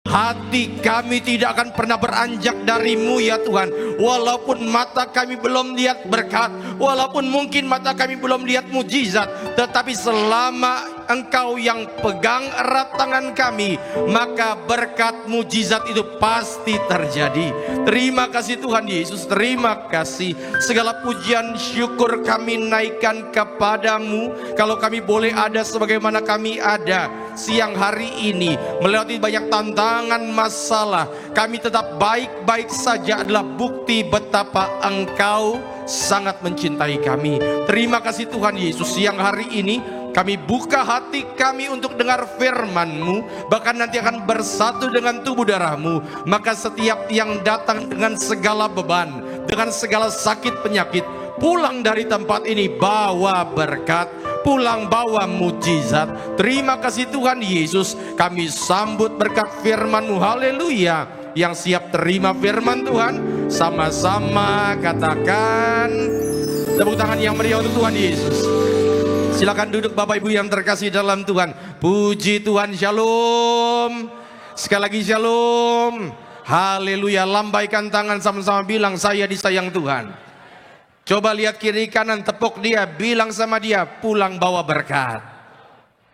Hati kami tidak akan pernah beranjak darimu ya Tuhan. Walaupun mata kami belum lihat berkat, walaupun mungkin mata kami belum lihat mujizat, tetapi selama Engkau yang pegang erat tangan kami, maka berkat mujizat itu pasti terjadi. Terima kasih Tuhan Yesus, terima kasih. Segala pujian syukur kami naikkan kepadamu. Kalau kami boleh ada sebagaimana kami ada siang hari ini, melewati banyak tantangan masalah, kami tetap baik-baik saja adalah bukti betapa Engkau sangat mencintai kami. Terima kasih Tuhan Yesus, siang hari ini kami buka hati kami untuk dengar firman-Mu, bahkan nanti akan bersatu dengan tubuh darah-Mu. Maka setiap yang datang dengan segala beban, dengan segala sakit penyakit, pulang dari tempat ini bawa berkat, pulang bawa mujizat. Terima kasih Tuhan Yesus, kami sambut berkat firman-Mu. Haleluya. Yang siap terima firman Tuhan, sama-sama katakan tepuk tangan yang meriah untuk Tuhan Yesus. Silakan duduk Bapak Ibu yang terkasih dalam Tuhan. Puji Tuhan, shalom. Sekali lagi shalom. Haleluya. Lambaikan tangan sama-sama bilang, saya disayang Tuhan. Coba lihat kiri kanan, tepuk dia, bilang sama dia, pulang bawa berkat.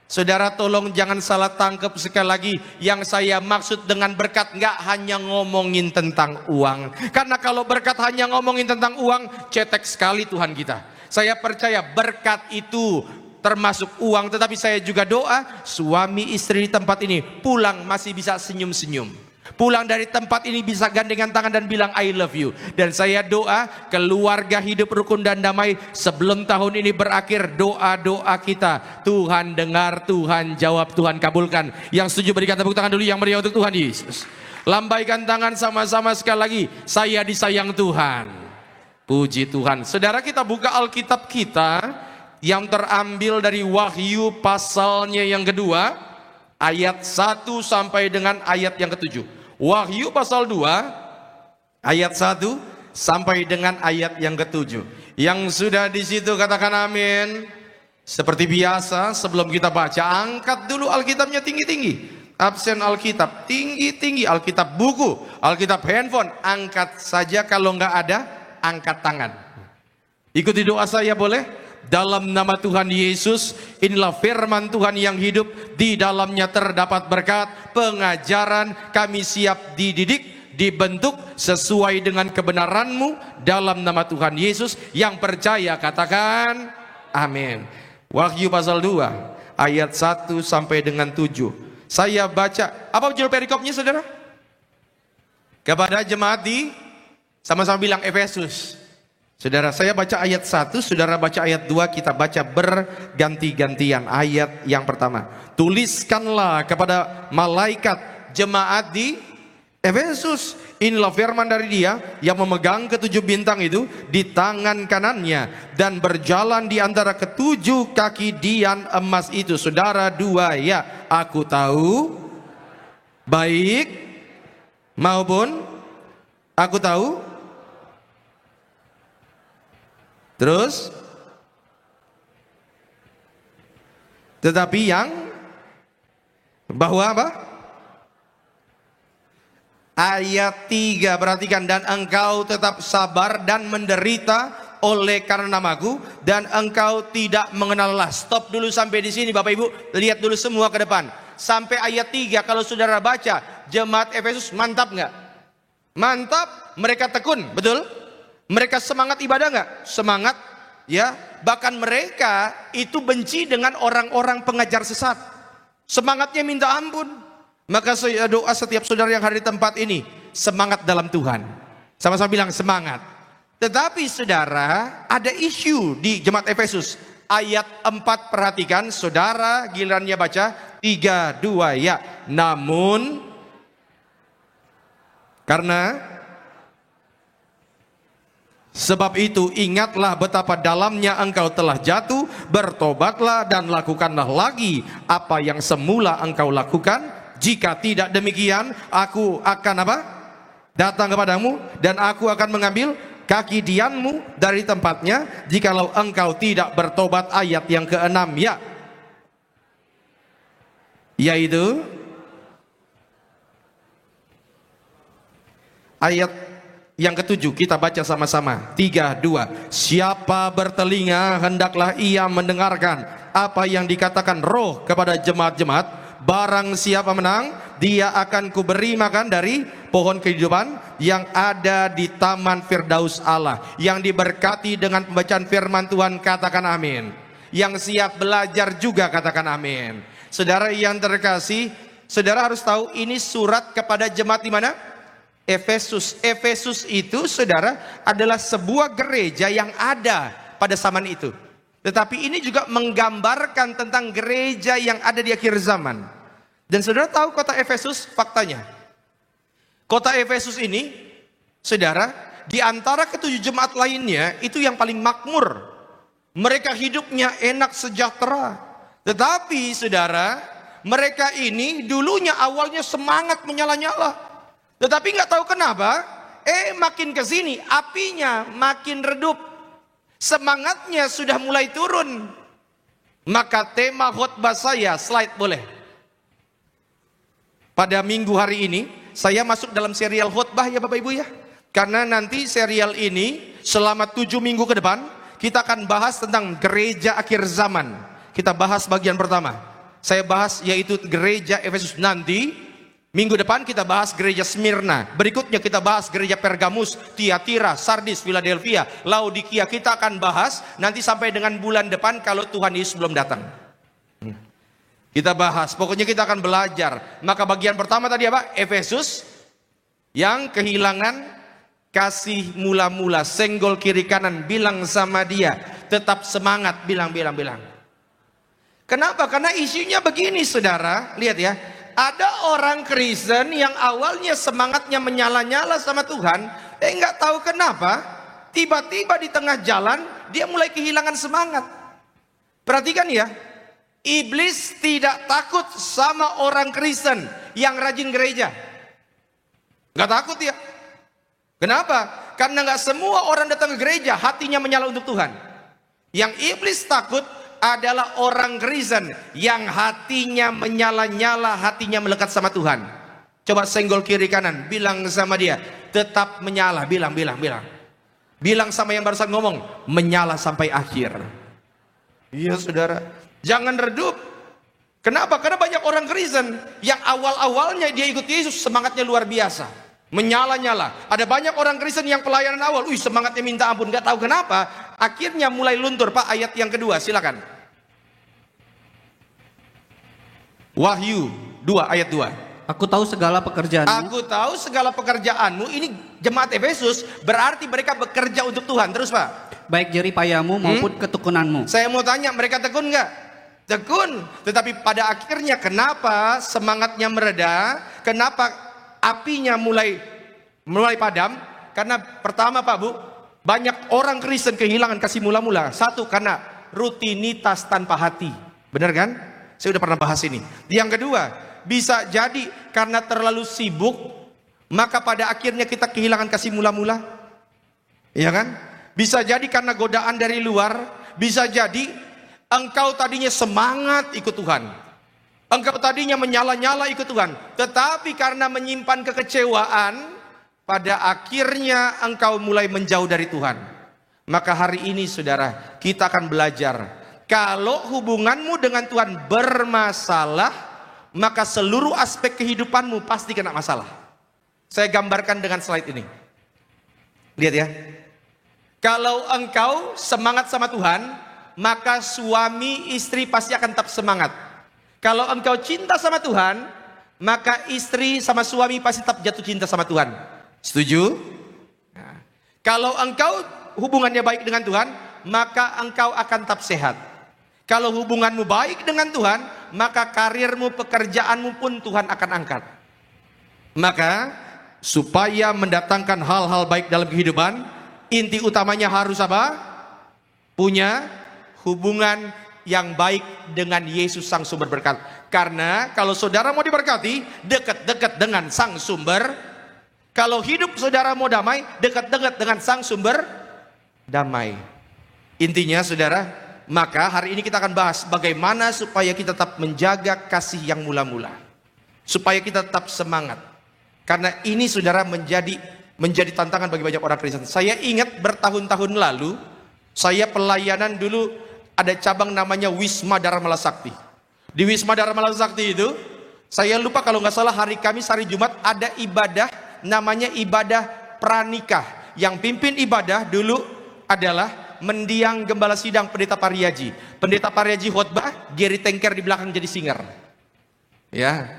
Saudara tolong jangan salah tangkap sekali lagi. Yang saya maksud dengan berkat nggak hanya ngomongin tentang uang. Karena kalau berkat hanya ngomongin tentang uang, cetek sekali Tuhan kita. Saya percaya berkat itu termasuk uang, tetapi saya juga doa suami istri di tempat ini pulang masih bisa senyum-senyum. Pulang dari tempat ini bisa gandengan tangan dan bilang I love you. Dan saya doa keluarga hidup rukun dan damai sebelum tahun ini berakhir. Doa-doa kita Tuhan dengar, Tuhan jawab, Tuhan kabulkan. Yang setuju berikan tepuk tangan dulu yang meriah untuk Tuhan Yesus. Lambaikan tangan sama-sama sekali lagi. Saya disayang Tuhan. Puji Tuhan. Saudara, kita buka Alkitab kita yang terambil dari Wahyu pasalnya yang kedua, ayat 1 sampai dengan ayat yang ke-7. Wahyu pasal 2 ayat 1 sampai dengan ayat yang ke-7. Yang sudah di situ katakan amin. Seperti biasa sebelum kita baca, angkat dulu Alkitabnya tinggi-tinggi. Absen Alkitab tinggi-tinggi, Alkitab buku, Alkitab handphone, angkat saja. Kalau nggak ada, angkat tangan. Ikuti doa saya boleh? Dalam nama Tuhan Yesus, inilah firman Tuhan yang hidup, di dalamnya terdapat berkat, pengajaran, kami siap dididik, dibentuk sesuai dengan kebenaran-Mu dalam nama Tuhan Yesus. Yang percaya katakan amin. Wahyu pasal 2 ayat 1 sampai dengan 7. Saya baca, apa judul perikopnya saudara? Kepada jemaat di, sama-sama bilang Efesus. Saudara, saya baca ayat 1, saudara baca ayat 2, kita baca berganti-gantian. Ayat yang pertama, tuliskanlah kepada malaikat jemaat di Efesus, inilah firman dari Dia yang memegang ketujuh bintang itu di tangan kanannya dan berjalan di antara ketujuh kaki dian emas itu. Saudara, 2 ya, aku tahu baik maupun aku tahu. Terus, tetapi yang bahwa apa? Ayat 3, perhatikan, dan engkau tetap sabar dan menderita oleh karena namaku, dan engkau tidak mengenal lelah. Stop dulu sampai di sini Bapak Ibu, lihat dulu semua ke depan. Sampai ayat 3, kalau saudara baca, jemaat Efesus mantap nggak? Mantap, mereka tekun, betul? Mereka semangat ibadah nggak? Semangat, ya. Bahkan mereka itu benci dengan orang-orang pengajar sesat. Semangatnya minta ampun. Maka saya doa setiap saudara yang hadir di tempat ini, semangat dalam Tuhan. Sama-sama bilang semangat. Tetapi saudara, ada isu di jemaat Efesus. Ayat 4 perhatikan, saudara gilirannya baca. 3, 2 ya. Namun karena sebab itu ingatlah betapa dalamnya engkau telah jatuh, bertobatlah dan lakukanlah lagi apa yang semula engkau lakukan. Jika tidak demikian, aku akan apa? Datang kepadamu dan aku akan mengambil kaki dianmu dari tempatnya jikalau engkau tidak bertobat. Ayat yang ke-6 ya, yaitu ayat yang ketujuh, kita baca sama-sama. 3, 2. Siapa bertelinga hendaklah ia mendengarkan apa yang dikatakan Roh kepada jemaat-jemaat. Barang siapa menang, dia akan kuberi makan dari pohon kehidupan yang ada di taman Firdaus Allah. Yang diberkati dengan pembacaan firman Tuhan, katakan amin. Yang siap belajar juga katakan amin. Saudara yang terkasih, saudara harus tahu ini surat kepada jemaat di mana? Efesus. Efesus itu, saudara, adalah sebuah gereja yang ada pada zaman itu. Tetapi ini juga menggambarkan tentang gereja yang ada di akhir zaman. Dan saudara tahu kota Efesus, faktanya kota Efesus ini, saudara, di antara ketujuh jemaat lainnya itu yang paling makmur. Mereka hidupnya enak, sejahtera. Tetapi saudara, mereka ini dulunya awalnya semangat menyala-nyala. Tetapi nggak tahu kenapa, makin ke sini apinya makin redup. Semangatnya sudah mulai turun. Maka tema khotbah saya, slide boleh. Pada minggu hari ini, saya masuk dalam serial khotbah ya Bapak Ibu ya. Karena nanti serial ini selama 7 minggu ke depan, kita akan bahas tentang gereja akhir zaman. Kita bahas bagian pertama. Saya bahas yaitu gereja Efesus. Nanti minggu depan kita bahas gereja Smyrna. Berikutnya kita bahas gereja Pergamus, Tiatira, Sardis, Philadelphia, Laodikia. Kita akan bahas nanti sampai dengan bulan depan kalau Tuhan Yesus belum datang. Kita bahas, pokoknya kita akan belajar. Maka bagian pertama tadi apa? Efesus yang kehilangan kasih mula-mula. Senggol kiri kanan, bilang sama dia, tetap semangat, bilang. Kenapa? Karena isunya begini saudara, lihat ya. Ada orang Kristen yang awalnya semangatnya menyala-nyala sama Tuhan, nggak tahu kenapa, tiba-tiba di tengah jalan dia mulai kehilangan semangat. Perhatikan ya, iblis tidak takut sama orang Kristen yang rajin gereja. Nggak takut ya. Kenapa? Karena nggak semua orang datang ke gereja hatinya menyala untuk Tuhan. Yang iblis takut adalah orang Kristen yang hatinya menyala-nyala, hatinya melekat sama Tuhan. Coba senggol kiri kanan, bilang sama dia, tetap menyala, bilang. Bilang sama yang barusan ngomong, menyala sampai akhir. Iya saudara, jangan redup. Kenapa? Karena banyak orang Kristen yang awal-awalnya dia ikut Yesus, semangatnya luar biasa, menyala-nyala. Ada banyak orang Kristen yang pelayanan awal, semangatnya minta ampun, gak tahu kenapa, akhirnya mulai luntur. Pak, ayat yang kedua, silakan. Wahyu 2 ayat 2. Aku tahu segala pekerjaanmu. Aku tahu segala pekerjaanmu. Ini jemaat Efesus, berarti mereka bekerja untuk Tuhan. Terus Pak, baik jeripayamu maupun ketekunanmu. Saya mau tanya, mereka tekun nggak? Tekun. Tetapi pada akhirnya kenapa semangatnya mereda? Kenapa apinya mulai padam? Karena pertama Pak Bu, banyak orang Kristen kehilangan kasih mula-mula. Satu, karena rutinitas tanpa hati. Benar kan? Saya udah pernah bahas ini. Yang kedua, bisa jadi karena terlalu sibuk, maka pada akhirnya kita kehilangan kasih mula-mula. Iya kan? Bisa jadi karena godaan dari luar. Bisa jadi engkau tadinya semangat ikut Tuhan, engkau tadinya menyala-nyala ikut Tuhan, tetapi karena menyimpan kekecewaan, pada akhirnya engkau mulai menjauh dari Tuhan. Maka hari ini saudara, kita akan belajar, kalau hubunganmu dengan Tuhan bermasalah, maka seluruh aspek kehidupanmu pasti kena masalah. Saya gambarkan dengan slide ini. Lihat ya. Kalau engkau semangat sama Tuhan, maka suami istri pasti akan tetap semangat. Kalau engkau cinta sama Tuhan, maka istri sama suami pasti tetap jatuh cinta sama Tuhan. Setuju? Nah, kalau engkau hubungannya baik dengan Tuhan, maka engkau akan tetap sehat. Kalau hubunganmu baik dengan Tuhan, maka karirmu, pekerjaanmu pun Tuhan akan angkat. Maka supaya mendatangkan hal-hal baik dalam kehidupan, inti utamanya harus apa? Punya hubungan yang baik dengan Yesus sang sumber berkat. Karena kalau saudara mau diberkati, dekat-dekat dengan sang sumber. Kalau hidup saudara mau damai, dekat-dekat dengan sang sumber damai. Intinya saudara, maka hari ini kita akan bahas bagaimana supaya kita tetap menjaga kasih yang mula-mula, supaya kita tetap semangat. Karena ini saudara menjadi menjadi tantangan bagi banyak orang Kristen. Saya ingat bertahun-tahun lalu, saya pelayanan dulu ada cabang namanya Wisma Dharma Sakti. Di Wisma Dharma Sakti itu, saya lupa kalau nggak salah hari Kamis, hari Jumat ada ibadah namanya ibadah pranikah. Yang pimpin ibadah dulu adalah mendiang gembala sidang Pendeta Pariaji. Pendeta Pariaji khotbah, Gary Tengker di belakang jadi singer. Ya.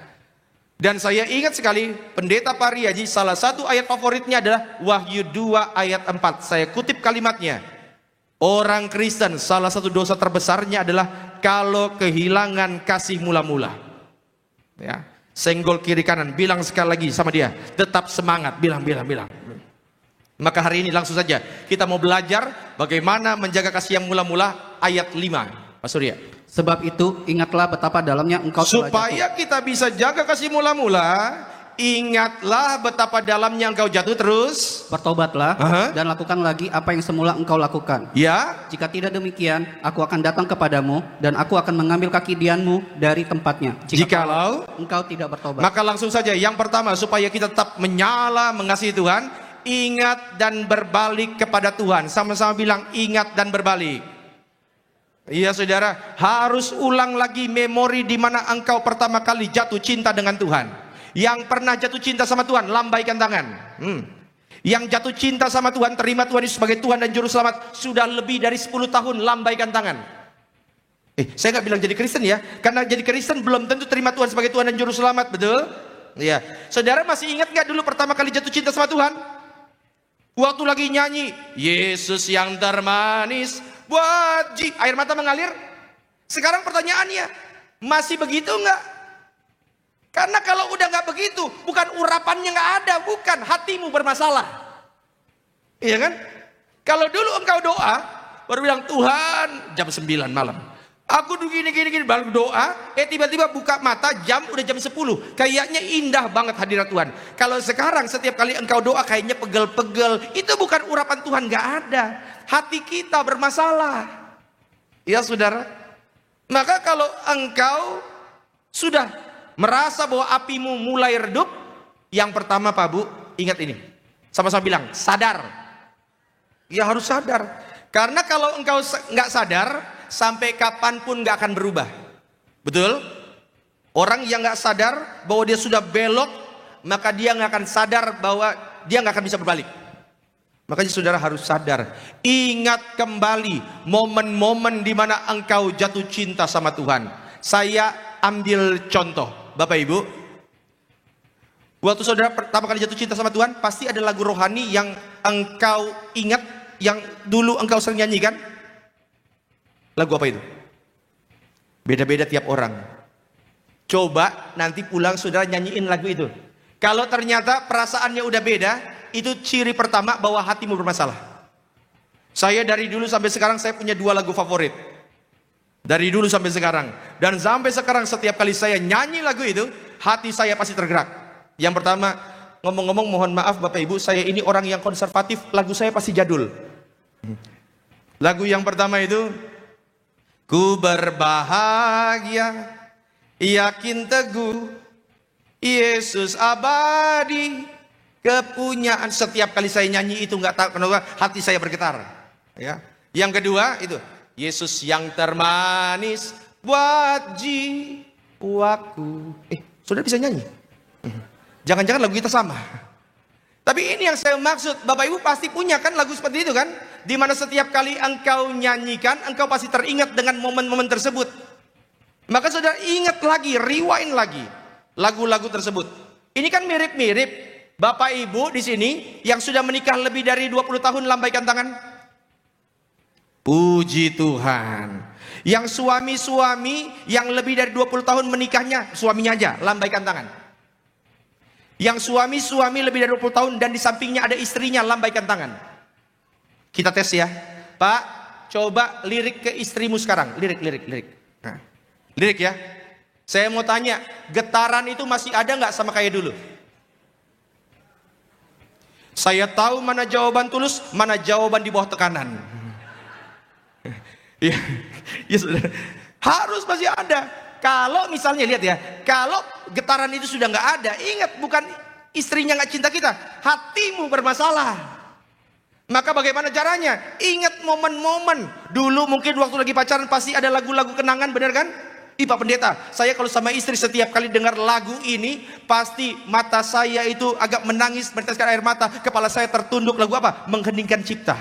Dan saya ingat sekali Pendeta Pariaji salah satu ayat favoritnya adalah Wahyu 2 ayat 4. Saya kutip kalimatnya. Orang Kristen salah satu dosa terbesarnya adalah kalau kehilangan kasih mula-mula. Ya. Senggol kiri kanan, bilang sekali lagi sama dia, tetap semangat, bilang. Maka hari ini langsung saja kita mau belajar bagaimana menjaga kasih yang mula-mula ayat 5. Pak Surya. Sebab itu ingatlah betapa dalamnya engkau telah supaya jatuh. kita bisa jaga kasih mula-mula, ingatlah betapa dalamnya engkau jatuh, terus Bertobatlah dan lakukan lagi apa yang semula engkau lakukan. Ya. Jika tidak demikian, aku akan datang kepadamu dan aku akan mengambil kaki dianmu dari tempatnya. Jikalau engkau tidak bertobat. Maka langsung saja yang pertama, supaya kita tetap menyala mengasihi Tuhan, ingat dan berbalik kepada Tuhan. Sama-sama bilang ingat dan berbalik. Iya saudara, harus ulang lagi memori di mana engkau pertama kali jatuh cinta dengan Tuhan. Yang pernah jatuh cinta sama Tuhan, lambaikan tangan. Yang jatuh cinta sama Tuhan, terima Tuhan Yesus sebagai Tuhan dan Juru Selamat, sudah lebih dari 10 tahun, lambaikan tangan. Saya nggak bilang jadi Kristen ya, karena jadi Kristen belum tentu terima Tuhan sebagai Tuhan dan Juru Selamat, betul? Iya. Saudara masih ingat nggak dulu pertama kali jatuh cinta sama Tuhan? Waktu lagi nyanyi, Yesus yang termanis buat air mata mengalir. Sekarang pertanyaannya, masih begitu enggak? Karena kalau udah nggak begitu, bukan urapannya nggak ada, bukan, hatimu bermasalah. Iya kan? Kalau dulu engkau doa, baru bilang Tuhan jam 9 malam. Aku gini, baru doa, tiba-tiba buka mata jam udah jam 10. Kayaknya indah banget hadirat Tuhan. Kalau sekarang setiap kali engkau doa kayaknya pegel-pegel, itu bukan urapan Tuhan, nggak ada. Hati kita bermasalah. Ya saudara. Maka kalau engkau sudah merasa bahwa apimu mulai redup, yang pertama Pak Bu, ingat ini. Sama-sama bilang, sadar. Ya harus sadar. Karena kalau engkau nggak sadar, sampai kapanpun nggak akan berubah. Betul? Orang yang nggak sadar bahwa dia sudah belok, maka dia nggak akan sadar bahwa dia nggak akan bisa berbalik. Makanya saudara harus sadar. Ingat kembali momen-momen di mana engkau jatuh cinta sama Tuhan. Saya ambil contoh, Bapak Ibu. Waktu saudara pertama kali jatuh cinta sama Tuhan, pasti ada lagu rohani yang engkau ingat, yang dulu engkau sering nyanyikan. Lagu apa itu? Beda-beda tiap orang. Coba nanti pulang saudara nyanyiin lagu itu. Kalau ternyata perasaannya udah beda, itu ciri pertama bahwa hatimu bermasalah. Saya dari dulu sampai sekarang saya punya 2 lagu favorit. Dari dulu sampai sekarang. Dan sampai sekarang setiap kali saya nyanyi lagu itu, hati saya pasti tergerak. Yang pertama, ngomong-ngomong mohon maaf Bapak Ibu, saya ini orang yang konservatif, lagu saya pasti jadul. Lagu yang pertama itu, ku berbahagia, yakin teguh, Yesus abadi, kepunyaan. Setiap kali saya nyanyi itu nggak tahu kenapa hati saya bergetar. Ya. Yang kedua itu, Yesus yang termanis buat jiwaku. Sudah bisa nyanyi? Jangan-jangan lagu kita sama. Tapi ini yang saya maksud, Bapak Ibu pasti punya kan lagu seperti itu kan? Dimana setiap kali engkau nyanyikan, engkau pasti teringat dengan momen-momen tersebut. Maka saudara ingat lagi, rewind lagi lagu-lagu tersebut. Ini kan mirip-mirip. Bapak Ibu di sini yang sudah menikah lebih dari 20 tahun, lambaikan tangan. Puji Tuhan. Yang suami-suami yang lebih dari 20 tahun menikahnya, suaminya aja, lambaikan tangan. Yang suami-suami lebih dari 20 tahun dan di sampingnya ada istrinya, lambaikan tangan. Kita tes ya. Pak, coba lirik ke istrimu sekarang. Lirik. Nah, lirik ya. Saya mau tanya, getaran itu masih ada nggak sama kayak dulu? Saya tahu mana jawaban tulus, mana jawaban di bawah tekanan. Ya sudah. Harus masih ada. Kalau misalnya lihat ya, kalau getaran itu sudah nggak ada, ingat bukan istrinya nggak cinta kita, hatimu bermasalah. Maka bagaimana caranya? Ingat momen-momen. Dulu mungkin waktu lagi pacaran pasti ada lagu-lagu kenangan, benar kan? Pak Pendeta, saya kalau sama istri setiap kali dengar lagu ini, pasti mata saya itu agak menangis, meneteskan air mata, kepala saya tertunduk. Lagu apa? Mengheningkan cipta.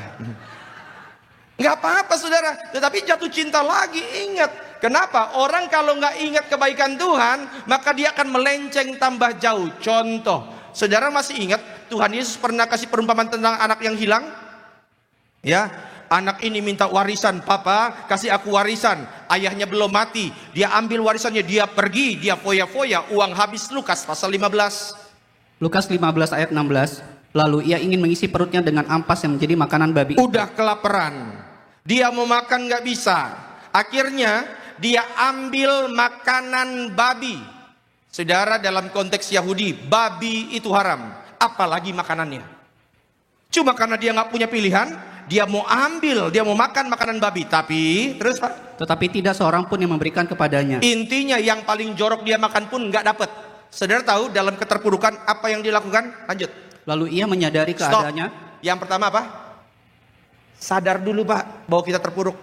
Nggak apa-apa saudara, tetapi jatuh cinta lagi, ingat. Kenapa? Orang kalau nggak ingat kebaikan Tuhan, maka dia akan melenceng tambah jauh. Contoh, saudara masih ingat Tuhan Yesus pernah kasih perumpamaan tentang anak yang hilang? Ya, anak ini minta warisan, papa kasih aku warisan. Ayahnya belum mati, dia ambil warisannya, dia pergi, dia foya-foya, uang habis. Lukas pasal 15. Lukas 15 ayat 16. Lalu ia ingin mengisi perutnya dengan ampas yang menjadi makanan babi. Udah kelaparan, dia mau makan nggak bisa. Akhirnya dia ambil makanan babi. Saudara, dalam konteks Yahudi, babi itu haram, apalagi makanannya. Cuma karena dia nggak punya pilihan, dia mau ambil, dia mau makan makanan babi. Tapi terus Pak, tetapi tidak seorang pun yang memberikan kepadanya. Intinya yang paling jorok dia makan pun nggak dapat. Saudara tahu dalam keterpurukan apa yang dilakukan? Lanjut. Lalu ia menyadari keadaannya. Stop. Yang pertama apa? Sadar dulu Pak bahwa kita terpuruk.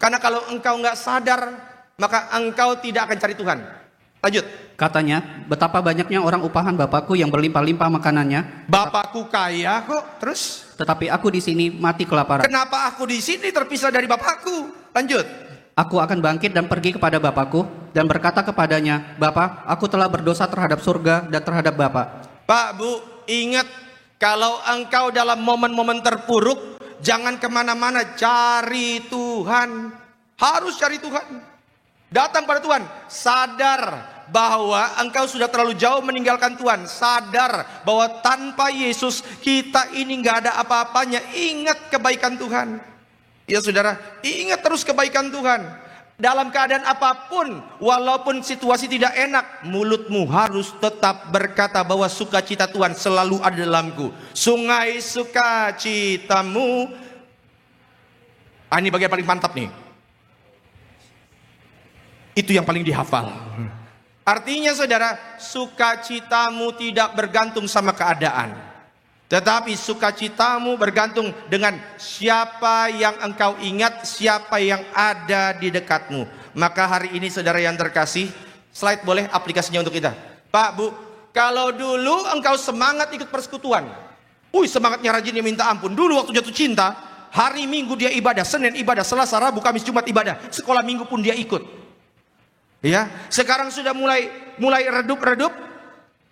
Karena kalau engkau nggak sadar, maka engkau tidak akan cari Tuhan. Lanjut. Katanya, betapa banyaknya orang upahan Bapakku yang berlimpah-limpah makanannya. Bapakku kaya kok. Terus? Tetapi aku di sini mati kelaparan. Kenapa aku di sini terpisah dari Bapakku? Lanjut. Aku akan bangkit dan pergi kepada Bapakku dan berkata kepadanya, Bapa, aku telah berdosa terhadap surga dan terhadap Bapa. Pak, Bu, ingat, kalau engkau dalam momen-momen terpuruk, jangan kemana-mana, cari Tuhan. Harus cari Tuhan. Datang pada Tuhan, sadar bahwa engkau sudah terlalu jauh meninggalkan Tuhan. Sadar bahwa tanpa Yesus kita ini nggak ada apa-apanya. Ingat kebaikan Tuhan. Ya saudara, ingat terus kebaikan Tuhan. Dalam keadaan apapun, walaupun situasi tidak enak, mulutmu harus tetap berkata bahwa sukacita Tuhan selalu ada dalamku. Sungai sukacitamu. Ini bagian paling mantap nih. Itu yang paling dihafal. Artinya saudara, sukacitamu tidak bergantung sama keadaan, tetapi sukacitamu bergantung dengan siapa yang engkau ingat, siapa yang ada di dekatmu. Maka hari ini saudara yang terkasih, slide boleh aplikasinya untuk kita. Pak, Bu, kalau dulu engkau semangat ikut persekutuan, semangatnya rajinnya minta ampun. Dulu waktu jatuh cinta, hari Minggu dia ibadah, Senin ibadah, Selasa, Rabu, Kamis, Jumat ibadah, sekolah Minggu pun dia ikut. Ya, sekarang sudah mulai redup-redup,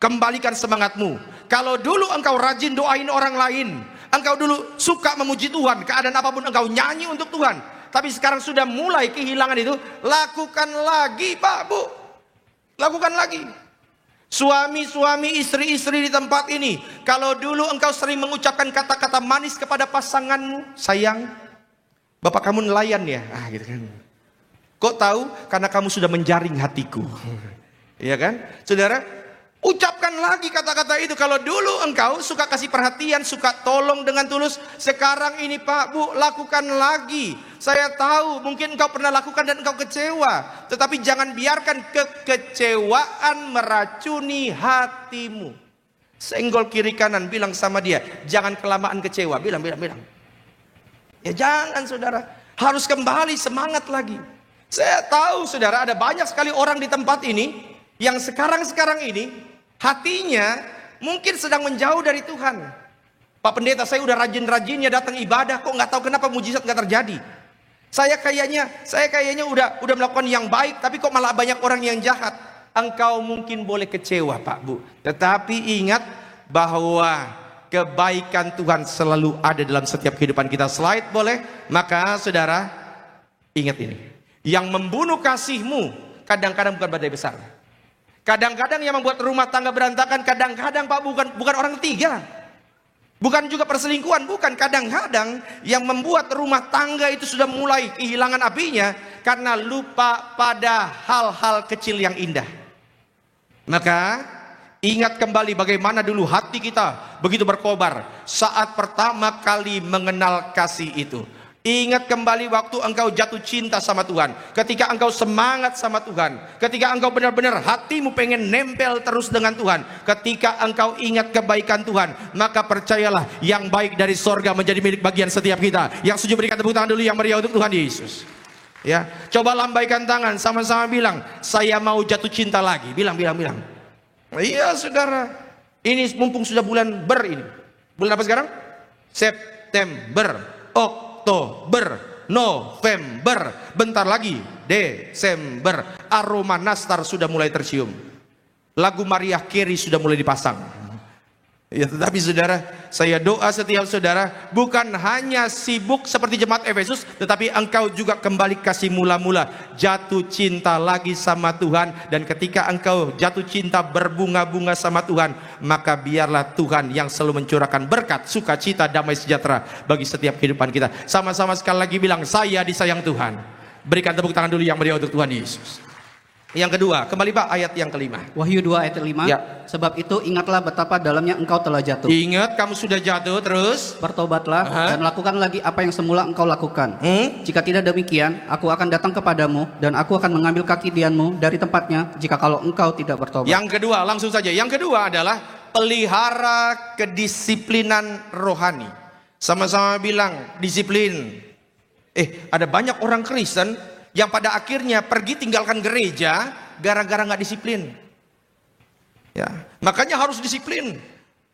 kembalikan semangatmu. Kalau dulu engkau rajin doain orang lain, engkau dulu suka memuji Tuhan, keadaan apapun engkau nyanyi untuk Tuhan, tapi sekarang sudah mulai kehilangan itu, lakukan lagi Pak, Bu. Lakukan lagi. Suami-suami, istri-istri di tempat ini, kalau dulu engkau sering mengucapkan kata-kata manis kepada pasanganmu, sayang, bapak kamu nelayan ya, gitu kan. Kok tahu? Karena kamu sudah menjaring hatiku. Iya kan? Saudara, ucapkan lagi kata-kata itu. Kalau dulu engkau suka kasih perhatian, suka tolong dengan tulus, sekarang ini Pak, Bu, lakukan lagi. Saya tahu mungkin engkau pernah lakukan dan engkau kecewa, tetapi jangan biarkan kekecewaan meracuni hatimu. Senggol kiri kanan, bilang sama dia, jangan kelamaan kecewa. Bilang. Ya jangan saudara, harus kembali semangat lagi. Saya tahu saudara, ada banyak sekali orang di tempat ini yang sekarang ini hatinya mungkin sedang menjauh dari Tuhan. Pak Pendeta, saya udah rajin-rajinnya datang ibadah, kok nggak tahu kenapa mujizat nggak terjadi. Saya kayaknya udah melakukan yang baik, tapi kok malah banyak orang yang jahat. Engkau mungkin boleh kecewa Pak, Bu, tetapi ingat bahwa kebaikan Tuhan selalu ada dalam setiap kehidupan kita. Slide boleh? Maka saudara, ingat ini. Yang membunuh kasihmu kadang-kadang bukan badai besar. Kadang-kadang yang membuat rumah tangga berantakan, kadang-kadang Pak, bukan orang ketiga. Bukan juga perselingkuhan, bukan. Kadang-kadang yang membuat rumah tangga itu sudah mulai kehilangan apinya karena lupa pada hal-hal kecil yang indah. Maka ingat kembali bagaimana dulu hati kita begitu berkobar saat pertama kali mengenal kasih itu. Ingat kembali waktu engkau jatuh cinta sama Tuhan, ketika engkau semangat sama Tuhan, ketika engkau benar-benar hatimu pengen nempel terus dengan Tuhan, ketika engkau ingat kebaikan Tuhan, maka percayalah yang baik dari sorga menjadi milik bagian setiap kita. Yang setuju berikan tepuk tangan dulu yang meriah untuk Tuhan Yesus. Ya, coba lambaikan tangan, sama-sama bilang, saya mau jatuh cinta lagi. Bilang. Iya saudara, ini mumpung sudah bulan ini. Bulan apa sekarang? September, Oktober, November, bentar lagi Desember. Aroma nastar sudah mulai tercium. Lagu Mariah Carey sudah mulai dipasang. Ya, tetapi saudara, saya doa setiap saudara bukan hanya sibuk seperti jemaat Efesus, tetapi engkau juga kembali kasih mula-mula jatuh cinta lagi sama Tuhan. Dan ketika engkau jatuh cinta berbunga-bunga sama Tuhan, maka biarlah Tuhan yang selalu mencurahkan berkat, sukacita, damai sejahtera bagi setiap kehidupan kita. Sama-sama sekali lagi bilang, saya disayang Tuhan. Berikan tepuk tangan dulu yang meriah untuk Tuhan Yesus. Yang kedua, kembali Pak, ayat yang kelima. Wahyu 2 ayat 5. Ya. Sebab itu ingatlah betapa dalamnya engkau telah jatuh. Ingat kamu sudah jatuh, terus Bertobatlah dan lakukan lagi apa yang semula engkau lakukan. Jika tidak demikian, aku akan datang kepadamu dan aku akan mengambil kaki dianmu dari tempatnya jika kalau engkau tidak bertobat. Yang kedua, langsung saja. Yang kedua adalah pelihara kedisiplinan rohani. Sama-sama bilang disiplin. Ada banyak orang Kristen yang pada akhirnya pergi tinggalkan gereja gara-gara nggak disiplin. Ya, makanya harus disiplin.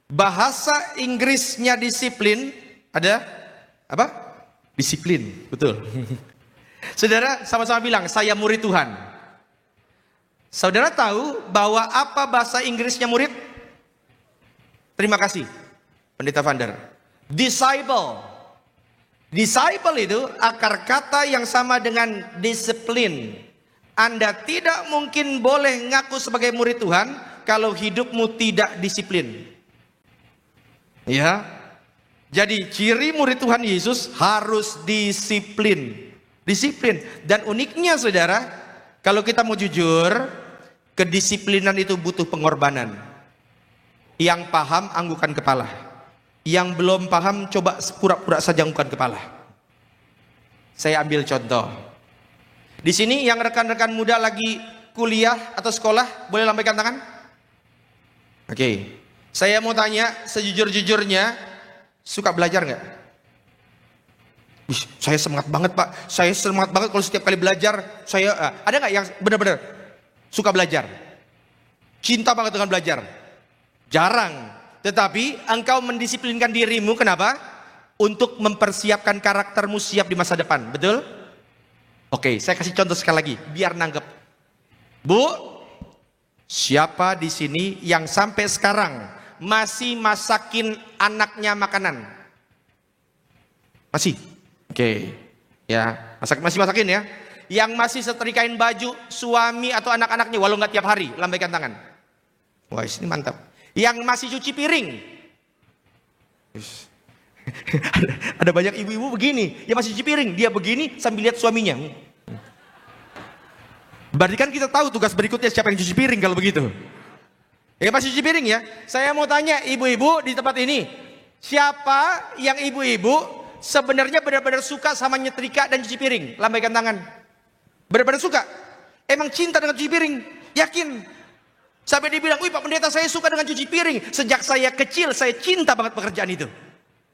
Bahasa Inggrisnya disiplin ada apa? Disiplin, betul. Saudara, sama-sama bilang, saya murid Tuhan. Saudara tahu bahwa apa bahasa Inggrisnya murid? Terima kasih, Pendeta Vander. Disciple. Disciple itu akar kata yang sama dengan disiplin. Anda tidak mungkin boleh ngaku sebagai murid Tuhan kalau hidupmu tidak disiplin. Ya. Jadi ciri murid Tuhan Yesus harus disiplin. Disiplin. Dan uniknya saudara, kalau kita mau jujur, kedisiplinan itu butuh pengorbanan. Yang paham anggukan kepala. Yang belum paham coba pura-pura saja anggukan kepala. Saya ambil contoh. Di sini yang rekan-rekan muda lagi kuliah atau sekolah, boleh lambaikan tangan? Oke. Saya mau tanya sejujur-jujurnya, suka belajar nggak? Saya semangat banget Pak. Saya semangat banget kalau setiap kali belajar. Ada nggak yang benar-benar suka belajar? Cinta banget dengan belajar? Jarang. Tetapi engkau mendisiplinkan dirimu, kenapa? Untuk mempersiapkan karaktermu siap di masa depan, betul? Oke, saya kasih contoh sekali lagi, biar nanggep. Bu, siapa di sini yang sampai sekarang masih masakin anaknya makanan? Masih? Oke, ya, masih masakin ya. Yang masih setrikain baju suami atau anak-anaknya, walau nggak tiap hari, lambaikan tangan. Wah, ini mantap. Yang masih cuci piring. Ada banyak ibu-ibu begini, yang masih cuci piring, dia begini sambil lihat suaminya. Berarti kan kita tahu tugas berikutnya siapa yang cuci piring kalau begitu. Ya masih cuci piring ya. Saya mau tanya ibu-ibu di tempat ini, siapa yang ibu-ibu sebenarnya benar-benar suka sama nyetrika dan cuci piring? Lambaikan tangan. Benar-benar suka? Emang cinta dengan cuci piring? Yakin? Sampai dibilang, wih Pak Pendeta saya suka dengan cuci piring. Sejak saya kecil saya cinta banget pekerjaan itu.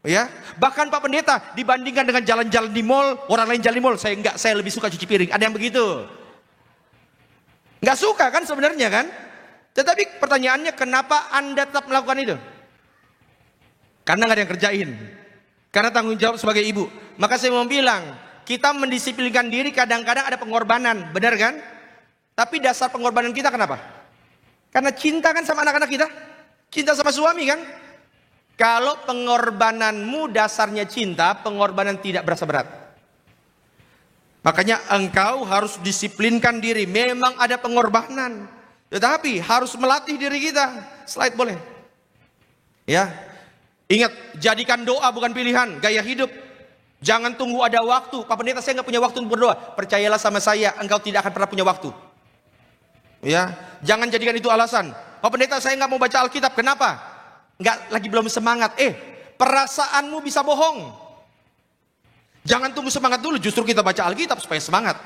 Ya, bahkan Pak Pendeta dibandingkan dengan jalan-jalan di mall, orang lain jalan di mall, saya enggak, saya lebih suka cuci piring. Ada yang begitu? Enggak suka kan sebenarnya kan? Tetapi pertanyaannya, kenapa Anda tetap melakukan itu? Karena nggak ada yang kerjain. Karena tanggung jawab sebagai ibu. Maka saya mau bilang, kita mendisiplinkan diri kadang-kadang ada pengorbanan, benar kan? Tapi dasar pengorbanan kita kenapa? Karena cinta kan sama anak-anak kita. Cinta sama suami kan. Kalau pengorbananmu dasarnya cinta, pengorbanan tidak berasa berat. Makanya engkau harus disiplinkan diri. Memang ada pengorbanan. Tetapi harus melatih diri kita. Slide boleh. Ya. Ingat, jadikan doa bukan pilihan, gaya hidup. Jangan tunggu ada waktu. Pak Pendeta saya nggak punya waktu untuk berdoa. Percayalah sama saya, engkau tidak akan pernah punya waktu. Ya, jangan jadikan itu alasan. Pak Pendeta saya nggak mau baca Alkitab. Kenapa? Nggak, lagi belum semangat. Perasaanmu bisa bohong. Jangan tunggu semangat dulu, justru kita baca Alkitab supaya semangat.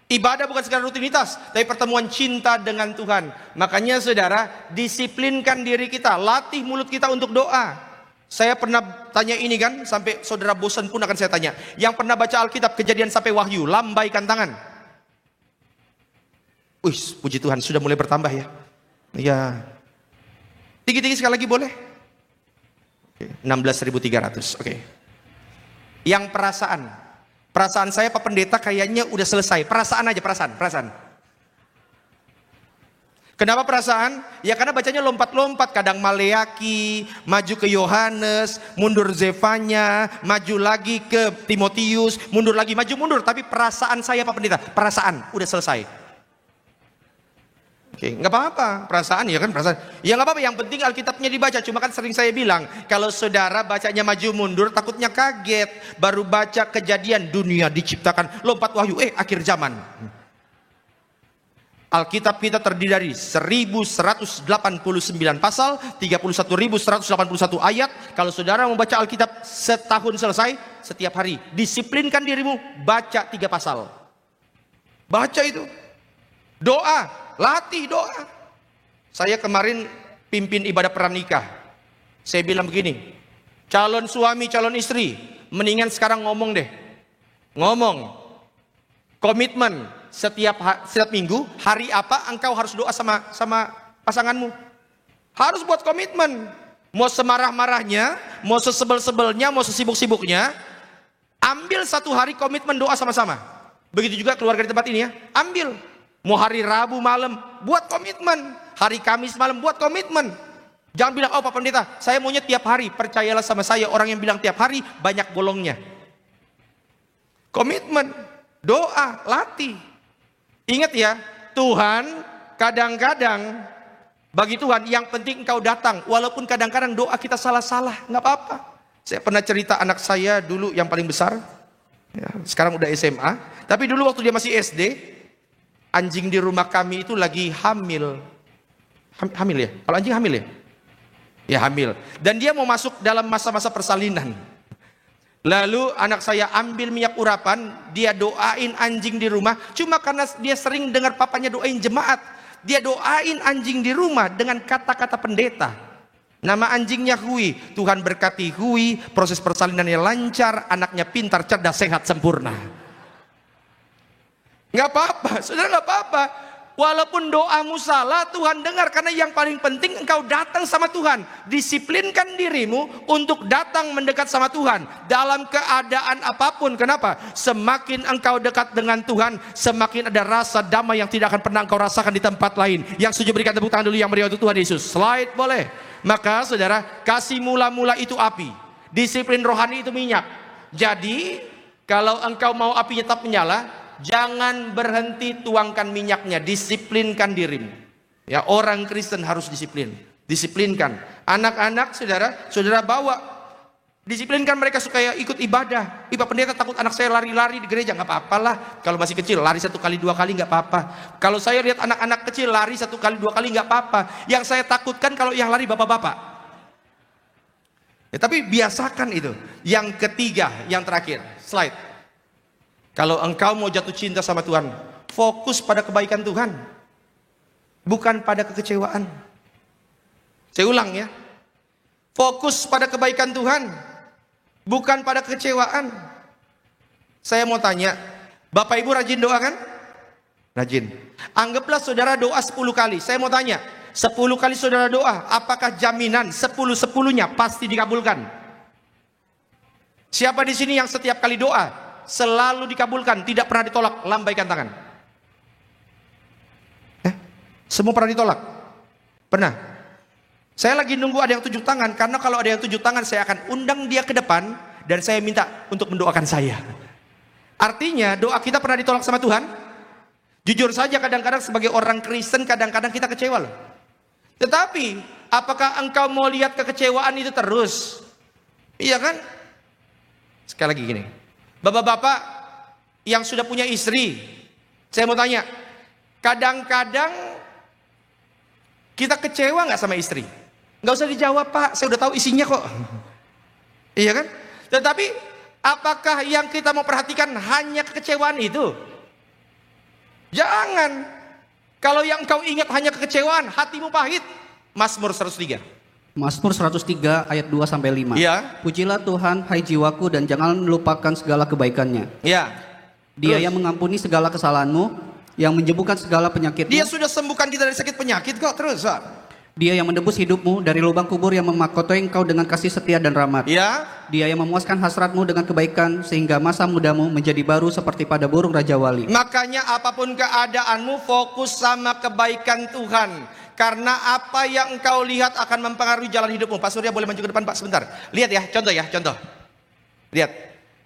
Ibadah bukan sekedar rutinitas, tapi pertemuan cinta dengan Tuhan. Makanya saudara, disiplinkan diri kita, latih mulut kita untuk doa. Saya pernah tanya ini kan, sampai saudara bosan pun akan saya tanya. Yang pernah baca Alkitab, Kejadian sampai Wahyu, lambaikan tangan. Puji Tuhan, sudah mulai bertambah ya. Iya. Tinggi-tinggi sekali lagi boleh? 16.300, oke. Yang perasaan saya Pak Pendeta kayaknya udah selesai. Perasaan aja, perasaan. Kenapa perasaan? Ya karena bacanya lompat-lompat. Kadang Maleaki, maju ke Yohanes, mundur Zefanya, maju lagi ke Timotius, mundur lagi, maju mundur. Tapi perasaan saya Pak Pendeta, perasaan udah selesai. Oke, nggak apa-apa, perasaan ya kan, perasaan. Ya nggak apa-apa, yang penting Alkitabnya dibaca. Cuma kan sering saya bilang, kalau saudara bacanya maju mundur, takutnya kaget. Baru baca Kejadian, dunia diciptakan, lompat Wahyu, akhir zaman. Alkitab kita terdiri dari 1189 pasal, 31.181 ayat. Kalau saudara membaca Alkitab setahun selesai, setiap hari disiplinkan dirimu baca 3 pasal. Baca itu. Doa, latih doa. Saya kemarin pimpin ibadah pranikah. Saya bilang begini, calon suami, calon istri, mendingan sekarang ngomong deh. Ngomong. Komitmen setiap minggu, hari apa engkau harus doa sama pasanganmu. Harus buat komitmen. Mau semarah-marahnya, mau sesebel-sebelnya, mau sesibuk-sibuknya, ambil 1 hari komitmen doa sama-sama. Begitu juga keluarga di tempat ini ya, ambil. Mau hari Rabu malam, buat komitmen. Hari Kamis malam, buat komitmen. Jangan bilang, oh Pak Pendeta, saya maunya tiap hari. Percayalah sama saya, orang yang bilang tiap hari, banyak bolongnya. Komitmen, doa, latih. Ingat ya, Tuhan kadang-kadang, bagi Tuhan yang penting engkau datang. Walaupun kadang-kadang doa kita salah-salah, nggak apa-apa. Saya pernah cerita anak saya dulu yang paling besar, ya, sekarang udah SMA. Tapi dulu waktu dia masih SD, anjing di rumah kami itu lagi hamil. Hamil ya? Kalau anjing hamil ya? Ya hamil. Dan dia mau masuk dalam masa-masa persalinan. Lalu anak saya ambil minyak urapan, dia doain anjing di rumah. Cuma karena dia sering dengar papanya doain jemaat, dia doain anjing di rumah dengan kata-kata pendeta. Nama anjingnya Hui. Tuhan berkati Hui, proses persalinannya lancar, anaknya pintar, cerdas, sehat, sempurna. Nggak apa-apa, saudara, nggak apa-apa. Walaupun doamu salah, Tuhan dengar. Karena yang paling penting engkau datang sama Tuhan. Disiplinkan dirimu untuk datang mendekat sama Tuhan dalam keadaan apapun. Kenapa? Semakin engkau dekat dengan Tuhan, semakin ada rasa damai yang tidak akan pernah engkau rasakan di tempat lain. Yang setuju berikan tepuk tangan dulu yang meriah untuk Tuhan Yesus. Slide boleh. Maka saudara, kasih mula-mula itu api, disiplin rohani itu minyak. Jadi kalau engkau mau apinya tetap menyala, jangan berhenti tuangkan minyaknya, disiplinkan dirimu. Ya, orang Kristen harus disiplin, disiplinkan. Anak-anak saudara bawa, disiplinkan mereka supaya ikut ibadah. Pak Pendeta takut anak saya lari-lari di gereja, nggak apa-apalah. Kalau masih kecil lari 1 kali 2 kali nggak apa-apa. Kalau saya lihat anak-anak kecil lari 1 kali 2 kali nggak apa-apa. Yang saya takutkan kalau yang lari bapak-bapak. Ya, tapi biasakan itu. Yang ketiga, yang terakhir, slide. Kalau engkau mau jatuh cinta sama Tuhan, fokus pada kebaikan Tuhan, bukan pada kekecewaan. Saya ulang ya, fokus pada kebaikan Tuhan, bukan pada kekecewaan. Saya mau tanya, Bapak Ibu rajin doa kan? Rajin. Anggaplah saudara doa 10 kali. Saya mau tanya, 10 kali saudara doa, apakah jaminan 10-10-nya pasti dikabulkan? Siapa di sini yang setiap kali doa selalu dikabulkan, tidak pernah ditolak? Lambaikan tangan. Semua pernah ditolak? Pernah? Saya lagi nunggu ada yang 7 tangan, karena kalau ada yang 7 tangan saya akan undang dia ke depan dan saya minta untuk mendoakan saya. Artinya doa kita pernah ditolak sama Tuhan? Jujur saja kadang-kadang sebagai orang Kristen kadang-kadang kita kecewa loh. Tetapi apakah engkau mau lihat kekecewaan itu terus? Iya kan? Sekali lagi gini, bapak-bapak yang sudah punya istri, saya mau tanya, kadang-kadang kita kecewa nggak sama istri? Nggak usah dijawab Pak, saya udah tahu isinya kok. Iya kan? Tetapi Apakah yang kita mau perhatikan hanya kekecewaan itu? Jangan. Kalau yang engkau ingat hanya kekecewaan, hatimu pahit. Mazmur 103. Mazmur 103 ayat 2 sampai 5. Ya. Pujilah Tuhan, hai jiwaku, dan jangan lupakan segala kebaikannya. Ya. Dia Terus. yang mengampuni segala kesalahanmu, yang menyembuhkan segala penyakitmu. Dia sudah sembuhkan kita dari sakit penyakit kok. Terus, Pak. Dia yang menebus hidupmu dari lubang kubur, yang memahkoti engkau dengan kasih setia dan rahmat. Ya. Dia yang memuaskan hasratmu dengan kebaikan, sehingga masa mudamu menjadi baru seperti pada burung Raja Wali. Makanya apapun keadaanmu, fokus sama kebaikan Tuhan. Karena apa yang engkau lihat akan mempengaruhi jalan hidupmu. Pak Surya boleh maju ke depan Pak sebentar. Lihat ya, contoh. Lihat.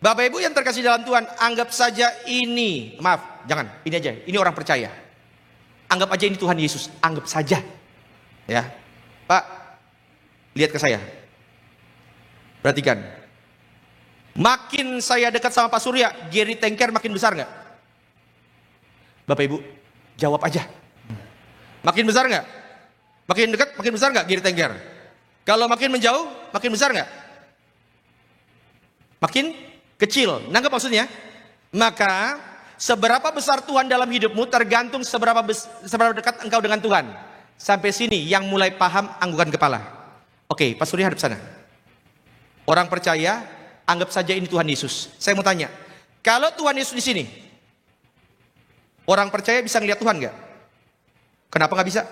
Bapak Ibu yang terkasih dalam Tuhan, anggap saja ini. Maaf, jangan. Ini aja, ini orang percaya. Anggap aja ini Tuhan Yesus. Anggap saja. Ya, Pak, lihat ke saya. Perhatikan. Makin saya dekat sama Pak Surya, Gary Tanker makin besar nggak? Bapak Ibu, jawab aja. Makin besar nggak? Makin dekat, makin besar nggak Gary Tanker? Kalau makin menjauh, makin besar nggak? Makin kecil. Nangkep maksudnya? Maka seberapa besar Tuhan dalam hidupmu tergantung seberapa dekat engkau dengan Tuhan. Sampai sini yang mulai paham anggukan kepala. Oke, Pak Surya hadap sana. Orang percaya, anggap saja ini Tuhan Yesus. Saya mau tanya, kalau Tuhan Yesus di sini, orang percaya bisa ngelihat Tuhan nggak? Kenapa nggak bisa?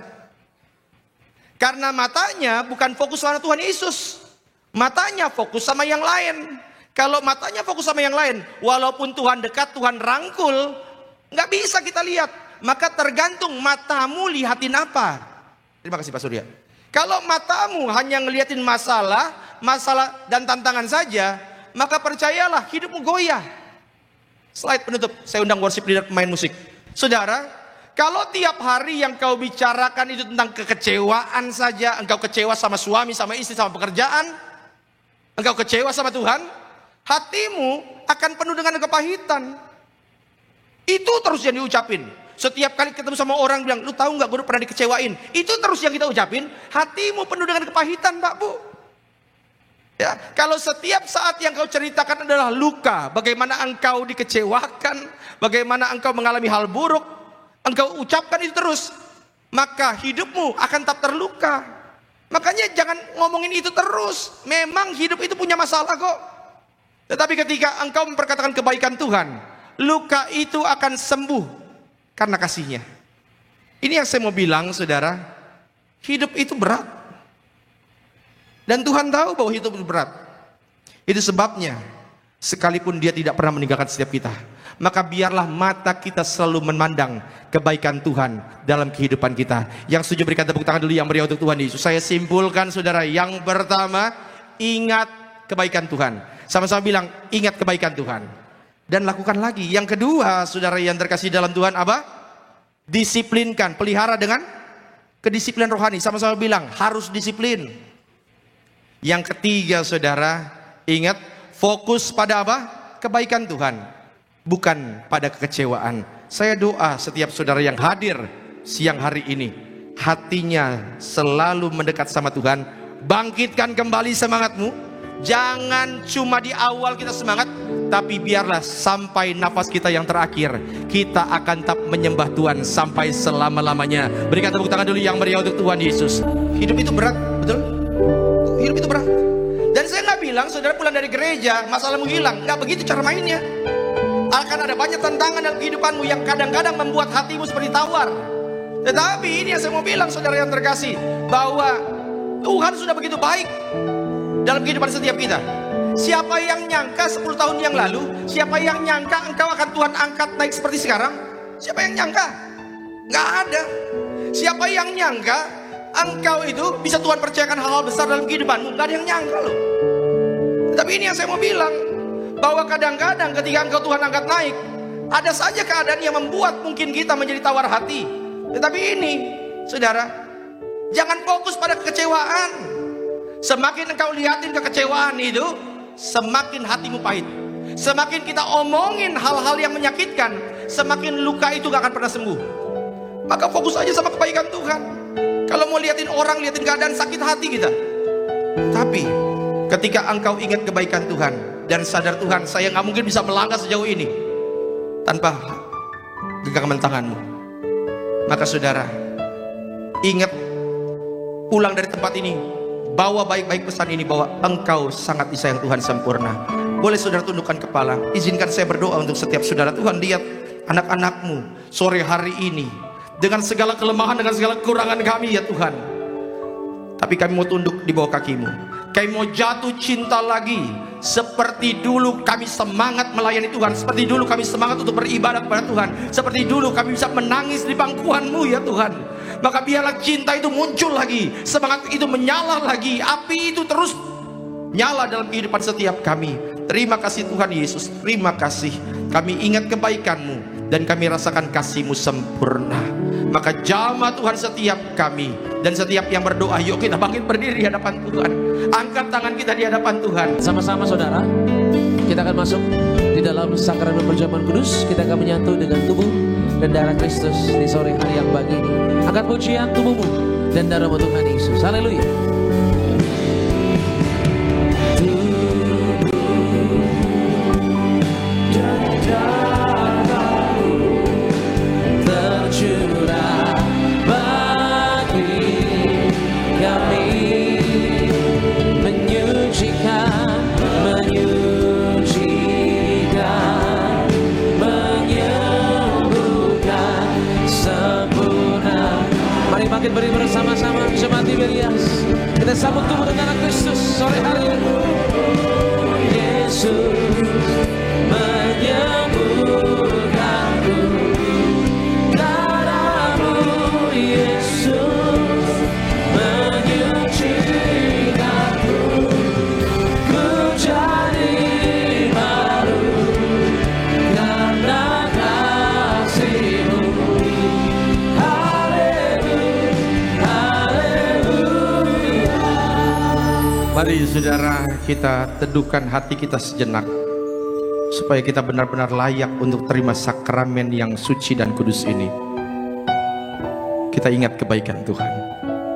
Karena matanya bukan fokus sama Tuhan Yesus. Matanya fokus sama yang lain. Kalau matanya fokus sama yang lain, walaupun Tuhan dekat, Tuhan rangkul, nggak bisa kita lihat. Maka tergantung matamu lihatin apa. Terima kasih Pak Surya. Kalau matamu hanya ngeliatin masalah dan tantangan saja, maka percayalah hidupmu goyah. Slide penutup, saya undang worship leader pemain musik. Saudara, kalau tiap hari yang kau bicarakan itu tentang kekecewaan saja, engkau kecewa sama suami, sama istri, sama pekerjaan, engkau kecewa sama Tuhan, hatimu akan penuh dengan kepahitan. Itu terus yang diucapin. Setiap kali ketemu sama orang bilang, lu tahu nggak gue pernah dikecewain. Itu terus yang kita ucapin. Hatimu penuh dengan kepahitan, Pak Bu. Ya, kalau setiap saat yang kau ceritakan adalah luka, bagaimana engkau dikecewakan, bagaimana engkau mengalami hal buruk, engkau ucapkan itu terus, maka hidupmu akan tetap terluka. Makanya jangan ngomongin itu terus. Memang hidup itu punya masalah kok. Tetapi ketika engkau memperkatakan kebaikan Tuhan, luka itu akan sembuh karena kasihnya. Ini yang saya mau bilang, saudara. Hidup itu berat. Dan Tuhan tahu bahwa hidup itu berat. Itu sebabnya, sekalipun dia tidak pernah meninggalkan setiap kita, maka biarlah mata kita selalu memandang kebaikan Tuhan dalam kehidupan kita. Yang setuju berikan tepuk tangan dulu yang meriah untuk Tuhan Yesus. Saya simpulkan, saudara. Yang pertama, ingat kebaikan Tuhan. Sama-sama bilang, ingat kebaikan Tuhan. Dan lakukan lagi. Yang kedua, saudara yang terkasih dalam Tuhan, apa? Disiplinkan, pelihara dengan kedisiplinan rohani. Sama-sama bilang, harus disiplin. Yang ketiga, saudara, ingat, fokus pada apa? Kebaikan Tuhan, bukan pada kekecewaan. Saya doa setiap saudara yang hadir siang hari ini, hatinya selalu mendekat sama Tuhan. Bangkitkan kembali semangatmu. Jangan cuma di awal kita semangat, tapi biarlah sampai nafas kita yang terakhir, kita akan tetap menyembah Tuhan sampai selama-lamanya. Berikan tepuk tangan dulu yang meriah untuk Tuhan Yesus. Hidup itu berat, betul? Hidup itu berat. Dan saya nggak bilang saudara pulang dari gereja masalahmu hilang. Nggak begitu cara mainnya. Akan ada banyak tantangan dalam kehidupanmu yang kadang-kadang membuat hatimu seperti tawar. Tetapi ini yang saya mau bilang, saudara yang terkasih, bahwa Tuhan sudah begitu baik dalam kehidupan setiap kita. Siapa yang nyangka 10 tahun yang lalu, siapa yang nyangka engkau akan Tuhan angkat naik seperti sekarang? Siapa yang nyangka? Nggak ada. Siapa yang nyangka engkau itu bisa Tuhan percayakan hal-hal besar dalam kehidupanmu? Nggak ada yang nyangka loh. Tapi ini yang saya mau bilang, bahwa kadang-kadang ketika engkau Tuhan angkat naik, ada saja keadaan yang membuat mungkin kita menjadi tawar hati. Tetapi ini, saudara, jangan fokus pada kekecewaan. Semakin engkau lihatin kekecewaan itu, semakin hatimu pahit. Semakin kita omongin hal-hal yang menyakitkan, semakin luka itu gak akan pernah sembuh. Maka fokus aja sama kebaikan Tuhan. Kalau mau liatin orang, liatin keadaan, sakit hati kita. Tapi ketika engkau ingat kebaikan Tuhan dan sadar Tuhan, saya nggak mungkin bisa melangkah sejauh ini tanpa genggaman tangan-Mu. Maka saudara, ingat, pulang dari tempat ini, bawa baik-baik pesan ini, bahwa Engkau sangat disayang Tuhan sempurna. Boleh saudara tundukkan kepala. Izinkan saya berdoa untuk setiap saudara. Tuhan, lihat anak-anak-Mu sore hari ini dengan segala kelemahan, dengan segala kekurangan kami ya Tuhan, tapi kami mau tunduk di bawah kaki-Mu. Kami mau jatuh cinta lagi. Seperti dulu kami semangat melayani Tuhan, seperti dulu kami semangat untuk beribadat pada Tuhan, seperti dulu kami bisa menangis di pangkuan-Mu ya Tuhan. Maka biarlah cinta itu muncul lagi, semangat itu menyala lagi, api itu terus nyala dalam kehidupan setiap kami. Terima kasih Tuhan Yesus, terima kasih. Kami ingat kebaikan-Mu dan kami rasakan kasih-Mu sempurna. Maka jamah Tuhan setiap kami, dan setiap yang berdoa, yuk kita bangkit berdiri di hadapan Tuhan. Angkat tangan kita di hadapan Tuhan. Sama-sama saudara, kita akan masuk di dalam sakramen perjamuan kudus. Kita akan menyatu dengan tubuh dan darah Kristus di sore hari yang baik ini. Angkat pujian tubuhmu dan darahmu Tuhan Yesus. Haleluya. Makin beri bersama-sama, jemaat Iberias. Kita sambut tubuh dan darah Kristus sore hari ini. Yesus menyembuhkanku, darah-Mu Yesus menyucikanku, ku jadi baru karena kasih-Mu. Mari saudara, kita teduhkan hati kita sejenak, supaya kita benar-benar layak untuk terima sakramen yang suci dan kudus ini. Kita ingat kebaikan Tuhan.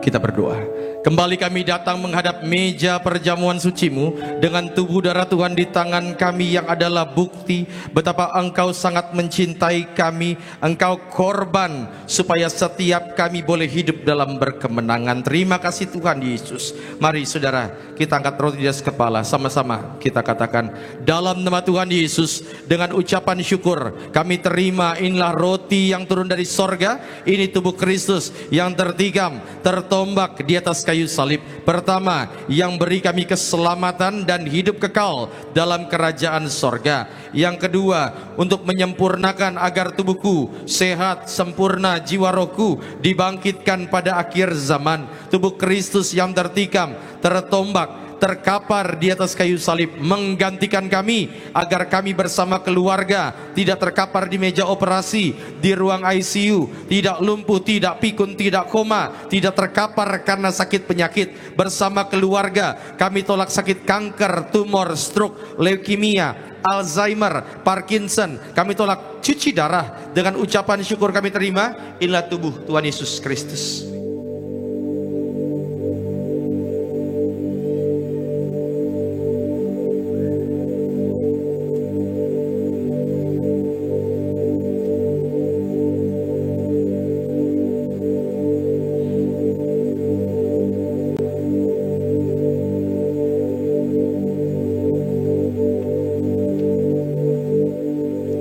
Kita berdoa. Kembali kami datang menghadap meja perjamuan suci-Mu dengan tubuh darah Tuhan di tangan kami, yang adalah bukti betapa Engkau sangat mencintai kami. Engkau korban supaya setiap kami boleh hidup dalam berkemenangan. Terima kasih Tuhan Yesus. Mari saudara, kita angkat roti di atas kepala. Sama-sama kita katakan, dalam nama Tuhan Yesus, dengan ucapan syukur kami terima, inilah roti yang turun dari sorga. Ini tubuh Kristus yang tertikam, tertombak di atas kayu salib. Pertama, yang beri kami keselamatan dan hidup kekal dalam kerajaan sorga. Yang kedua, untuk menyempurnakan agar tubuhku sehat, sempurna, jiwa rohku dibangkitkan pada akhir zaman. Tubuh Kristus yang tertikam, tertombak, terkapar di atas kayu salib, menggantikan kami agar kami bersama keluarga tidak terkapar di meja operasi, di ruang ICU, tidak lumpuh, tidak pikun, tidak koma, tidak terkapar karena sakit penyakit. Bersama keluarga kami tolak sakit kanker, tumor, stroke, leukemia, Alzheimer, Parkinson. Kami tolak cuci darah. Dengan ucapan syukur kami terima, inilah tubuh Tuhan Yesus Kristus.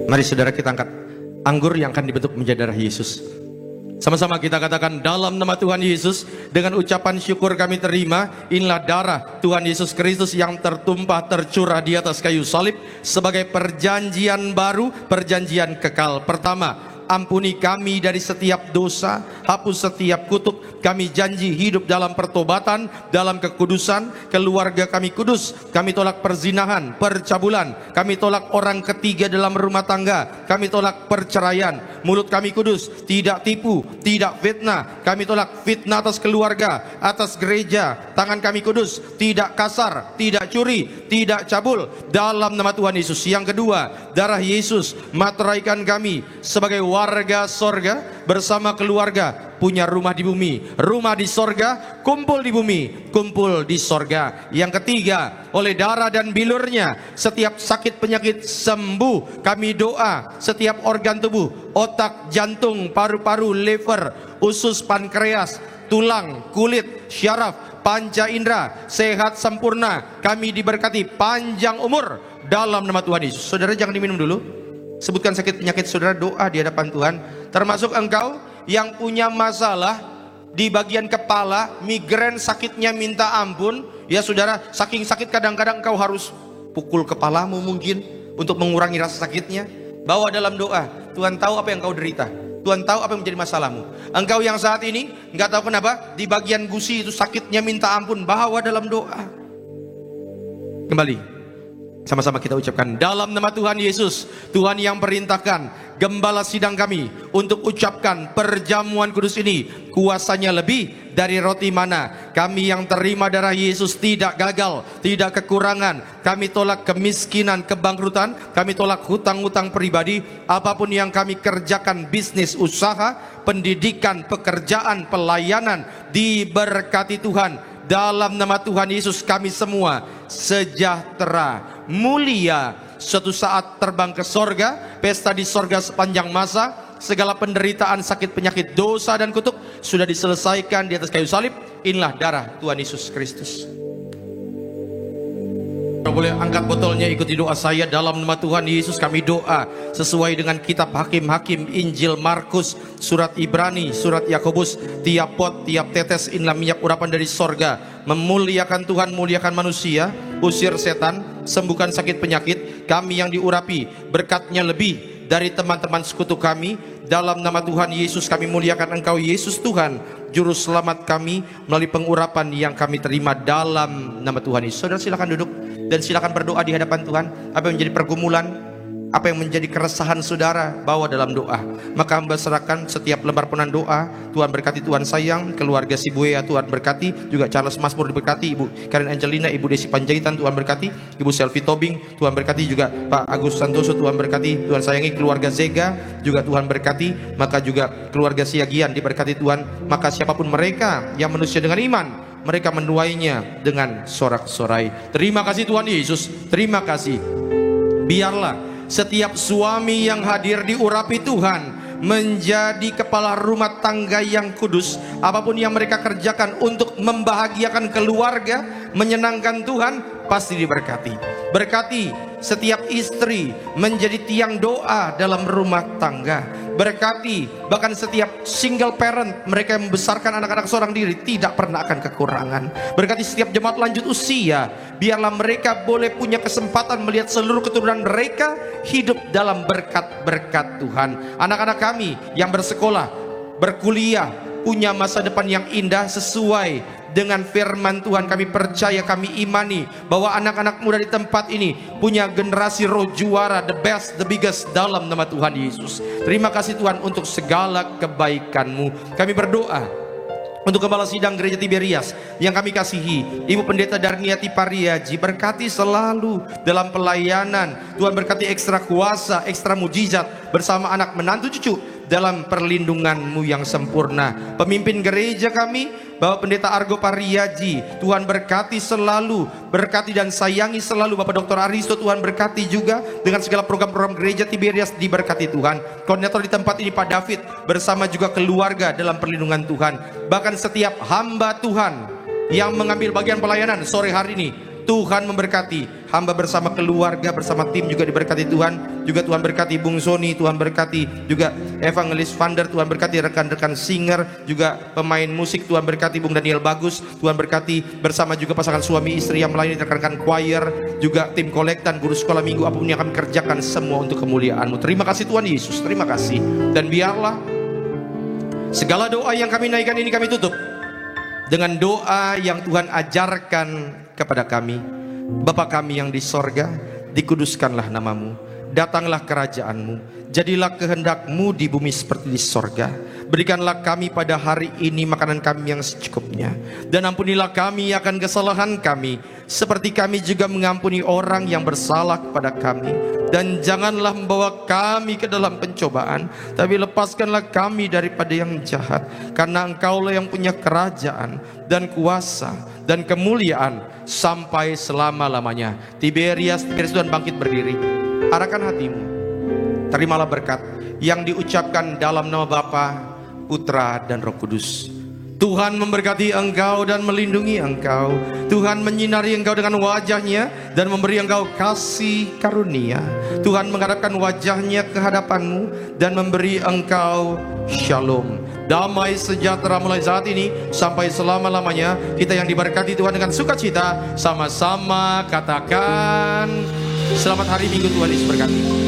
Mari saudara, kita angkat anggur yang akan dibentuk menjadi darah Yesus. Sama-sama kita katakan, dalam nama Tuhan Yesus, dengan ucapan syukur kami terima, inilah darah Tuhan Yesus Kristus yang tertumpah, tercurah di atas kayu salib sebagai perjanjian baru, perjanjian kekal. Pertama, ampuni kami dari setiap dosa, hapus setiap kutuk. Kami janji hidup dalam pertobatan, dalam kekudusan. Keluarga kami kudus. Kami tolak perzinahan, percabulan. Kami tolak orang ketiga dalam rumah tangga. Kami tolak perceraian. Mulut kami kudus, tidak tipu, tidak fitnah. Kami tolak fitnah atas keluarga, atas gereja. Tangan kami kudus, tidak kasar, tidak curi, tidak cabul, dalam nama Tuhan Yesus. Yang kedua, darah Yesus materaikan kami sebagai warga sorga. bersama keluarga punya rumah di bumi, rumah di sorga, kumpul di bumi, kumpul di sorga. Yang ketiga, oleh darah dan bilurnya setiap sakit penyakit sembuh. Kami doa setiap organ tubuh, otak, jantung, paru-paru, liver, usus, pankreas, tulang, kulit, syaraf, panca indera sehat sempurna. Kami diberkati panjang umur dalam nama Tuhan Yesus. Saudara jangan diminum dulu. Sebutkan sakit penyakit saudara, doa di hadapan Tuhan. Termasuk engkau yang punya masalah di bagian kepala, migrain, sakitnya minta ampun. Ya saudara, saking sakit kadang-kadang engkau harus pukul kepalamu mungkin untuk mengurangi rasa sakitnya. Bawa dalam doa. Tuhan tahu apa yang kau derita, Tuhan tahu apa yang menjadi masalahmu. Engkau yang saat ini nggak tahu kenapa di bagian gusi itu sakitnya minta ampun, bawa dalam doa. Kembali sama-sama kita ucapkan dalam nama Tuhan Yesus. Tuhan yang perintahkan gembala sidang kami untuk ucapkan perjamuan kudus ini, kuasanya lebih dari roti mana. Kami yang terima darah Yesus tidak gagal, tidak kekurangan. Kami tolak kemiskinan, kebangkrutan. Kami tolak hutang-hutang pribadi. Apapun yang kami kerjakan, bisnis, usaha, pendidikan, pekerjaan, pelayanan, diberkati Tuhan. Dalam nama Tuhan Yesus kami semua sejahtera, mulia, suatu saat terbang ke sorga, pesta di sorga sepanjang masa. Segala penderitaan, sakit, penyakit, dosa dan kutuk sudah diselesaikan di atas kayu salib. Inilah darah Tuhan Yesus Kristus. Boleh angkat botolnya, ikuti doa saya. Dalam nama Tuhan Yesus kami doa sesuai dengan kitab Hakim-Hakim, Injil Markus, surat Ibrani, surat Yakobus. Tiap pot, tiap tetes inilah minyak urapan dari sorga. Memuliakan Tuhan, muliakan manusia, usir setan, sembuhkan sakit penyakit. Kami yang diurapi, berkatnya lebih dari teman-teman sekutu kami. Dalam nama Tuhan Yesus kami muliakan Engkau Yesus Tuhan, Juru Selamat kami, melalui pengurapan yang kami terima dalam nama Tuhan Yesus. Saudara silakan duduk dan silakan berdoa di hadapan Tuhan. Apa yang menjadi pergumulan, apa yang menjadi keresahan saudara, bawa dalam doa. Maka hamba serahkan setiap lembar penan doa. Tuhan berkati, Tuhan sayang keluarga si Buea, Tuhan berkati. Juga Charles Masmur diberkati, Ibu Karen Angelina, Ibu Desi Panjaitan, Tuhan berkati. Ibu Selvi Tobing, Tuhan berkati. Juga Pak Agus Santoso, Tuhan berkati. Tuhan sayangi keluarga Zega, juga Tuhan berkati. Maka juga keluarga Siagian diberkati Tuhan. Maka siapapun mereka yang manusia dengan iman, mereka menuainya dengan sorak-sorai. Terima kasih Tuhan Yesus, terima kasih. Biarlah setiap suami yang hadir diurapi Tuhan, menjadi kepala rumah tangga yang kudus. Apapun yang mereka kerjakan untuk membahagiakan keluarga, menyenangkan Tuhan, pasti diberkati. Berkati setiap istri menjadi tiang doa dalam rumah tangga. Berkati bahkan setiap single parent, mereka yang membesarkan anak-anak seorang diri, tidak pernah akan kekurangan. Berkati setiap jemaat lanjut usia, biarlah mereka boleh punya kesempatan melihat seluruh keturunan mereka hidup dalam berkat-berkat Tuhan. Anak-anak kami yang bersekolah, berkuliah, punya masa depan yang indah sesuai dengan firman Tuhan. Kami percaya, kami imani bahwa anak-anak muda di tempat ini punya generasi roh juara, the best, the biggest, dalam nama Tuhan Yesus. Terima kasih Tuhan untuk segala kebaikan-Mu. Kami berdoa untuk Kepala Sidang Gereja Tiberias yang kami kasihi, Ibu Pendeta Darniati Pariaji, berkati selalu dalam pelayanan. Tuhan berkati ekstra kuasa, ekstra mujizat bersama anak menantu cucu dalam perlindungan-Mu yang sempurna. Pemimpin gereja kami, Bapak Pendeta Argo Pariaji, Tuhan berkati selalu, berkati dan sayangi selalu. Bapak Dr. Aristo, Tuhan berkati juga dengan segala program-program gereja Tiberias, diberkati Tuhan. Koordinator di tempat ini Pak David, bersama juga keluarga dalam perlindungan Tuhan. Bahkan setiap hamba Tuhan yang mengambil bagian pelayanan sore hari ini, Tuhan memberkati. Hamba bersama keluarga, bersama tim juga diberkati Tuhan. Juga Tuhan berkati Bung Sony, Tuhan berkati juga Evangelis Vander, Tuhan berkati rekan-rekan singer, juga pemain musik, Tuhan berkati Bung Daniel Bagus, Tuhan berkati bersama juga pasangan suami istri yang melayani, rekan-rekan choir, juga tim kolektan, guru sekolah minggu, apapun yang kami kerjakan semua untuk kemuliaan-Mu. Terima kasih Tuhan Yesus, terima kasih. Dan biarlah segala doa yang kami naikkan ini kami tutup dengan doa yang Tuhan ajarkan kepada kami. Bapa kami yang di sorga, dikuduskanlah nama-Mu, datanglah kerajaan-Mu, jadilah kehendak-Mu di bumi seperti di sorga. Berikanlah kami pada hari ini makanan kami yang secukupnya, dan ampunilah kami akan kesalahan kami, seperti kami juga mengampuni orang yang bersalah kepada kami. Dan janganlah membawa kami ke dalam pencobaan, tapi lepaskanlah kami daripada yang jahat. Karena Engkaulah yang punya kerajaan dan kuasa dan kemuliaan sampai selama-lamanya. Tiberias Tuhan bangkit berdiri. Arahkan hatimu. Terimalah berkat yang diucapkan dalam nama Bapa, Putra dan Roh Kudus. Tuhan memberkati engkau dan melindungi engkau. Tuhan menyinari engkau dengan wajahnya dan memberi engkau kasih karunia. Tuhan menghadapkan wajahnya ke hadapanmu dan memberi engkau shalom. Damai sejahtera mulai saat ini sampai selama-lamanya. Kita yang diberkati Tuhan dengan sukacita, sama-sama katakan selamat hari Minggu, Tuhan Yesus berkati.